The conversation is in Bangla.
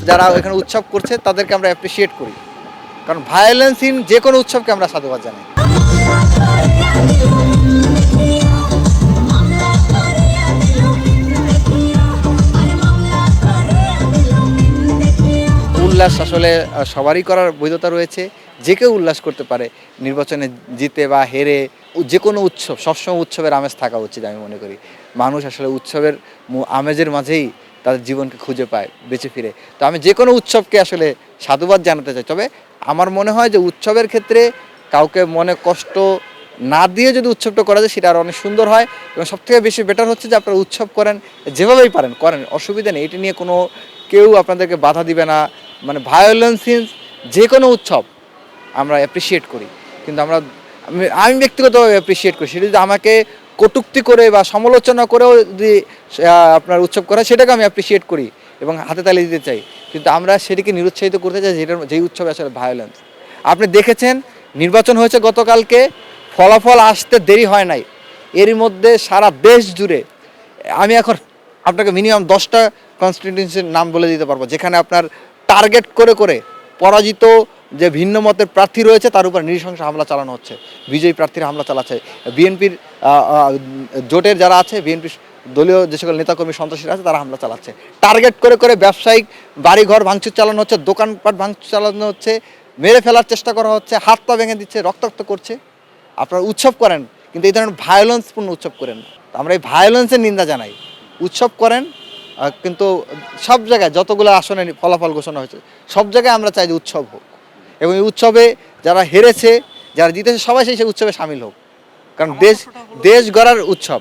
যারা এখানে উৎসব করছে তাদেরকে আমরা অ্যাপ্রিসিয়েট করি, কারণ ভায়োলেন্সহীন যে কোনো উৎসবকে আমরা সাধুবাদ জানাই। উল্লাস আসলে সবারই করার বৈধতা রয়েছে, যে কেউ উল্লাস করতে পারে। নির্বাচনে জিতে বা হেরে যে কোনো উৎসব, সবসময় উৎসবের আমেজ থাকা উচিত আমি মনে করি। মানুষ আসলে উৎসবের আমেজের মাঝেই তাদের জীবনকে খুঁজে পায় বেঁচে ফিরে। তো আমি যে কোনো উৎসবকে আসলে সাধুবাদ জানাতে চাই। তবে আমার মনে হয় যে উৎসবের ক্ষেত্রে কাউকে মনে কষ্ট না দিয়ে যদি উৎসবটা করা যায় সেটা আরও অনেক সুন্দর হয়, এবং সবথেকে বেশি বেটার হচ্ছে যে আপনারা উৎসব করেন যেভাবেই পারেন করেন, অসুবিধা নেই। এটি নিয়ে কোনো কেউ আপনাদেরকে বাধা দিবে না। মানে ভায়োলেন্সহীন যে কোনো উৎসব আমরা অ্যাপ্রিসিয়েট করি, কিন্তু আমি ব্যক্তিগতভাবে অ্যাপ্রিসিয়েট করি। সেটা যদি আমাকে কটূক্তি করে বা সমালোচনা করেও যদি আপনার উৎসব করা, সেটাকে আমি অ্যাপ্রিসিয়েট করি এবং হাতে তালি দিতে চাই। কিন্তু আমরা সেটিকে নিরুৎসাহিত করতে চাই যেই উৎসবে আসলে ভায়োলেন্স। আপনি দেখেছেন নির্বাচন হয়েছে গতকালকে, ফলাফল আসতে দেরি হয় নাই, এরই মধ্যে সারা দেশ জুড়ে আমি এখন আপনাকে মিনিমাম 10টা কনস্টিটিউয়েন্সির নাম বলে দিতে পারবো যেখানে আপনার টার্গেট করে করে পরাজিত যে ভিন্ন মতের প্রার্থী রয়েছে তার উপর নৃশংস হামলা চালানো হচ্ছে, বিজয়ী প্রার্থীরা হামলা চালাচ্ছে। বিএনপির জোটের যারা আছে, বিএনপির দলীয় যে সকল নেতাকর্মী সন্ত্রাসীরা আছে তারা হামলা চালাচ্ছে, টার্গেট করে করে ব্যবসায়িক বাড়িঘর ভাঙচুর চালানো হচ্ছে, দোকানপাট ভাঙচুর চালানো হচ্ছে, মেরে ফেলার চেষ্টা করা হচ্ছে, হাত পা ভেঙে দিচ্ছে, রক্তাক্ত করছে। আপনারা উৎসব করেন কিন্তু এই ধরনের ভায়োলেন্সপূর্ণ উৎসব করেন না। আমরা এই ভায়োলেন্সের নিন্দা জানাই। উৎসব করেন কিন্তু সব জায়গায় যতগুলো আসনে ফলাফল ঘোষণা হয়েছে সব জায়গায় আমরা চাই যে উৎসব হোক, এবং এই উৎসবে যারা হেরেছে যারা জিতেছে সবাই সেই উৎসবে সামিল হোক, কারণ দেশ গড়ার উৎসব।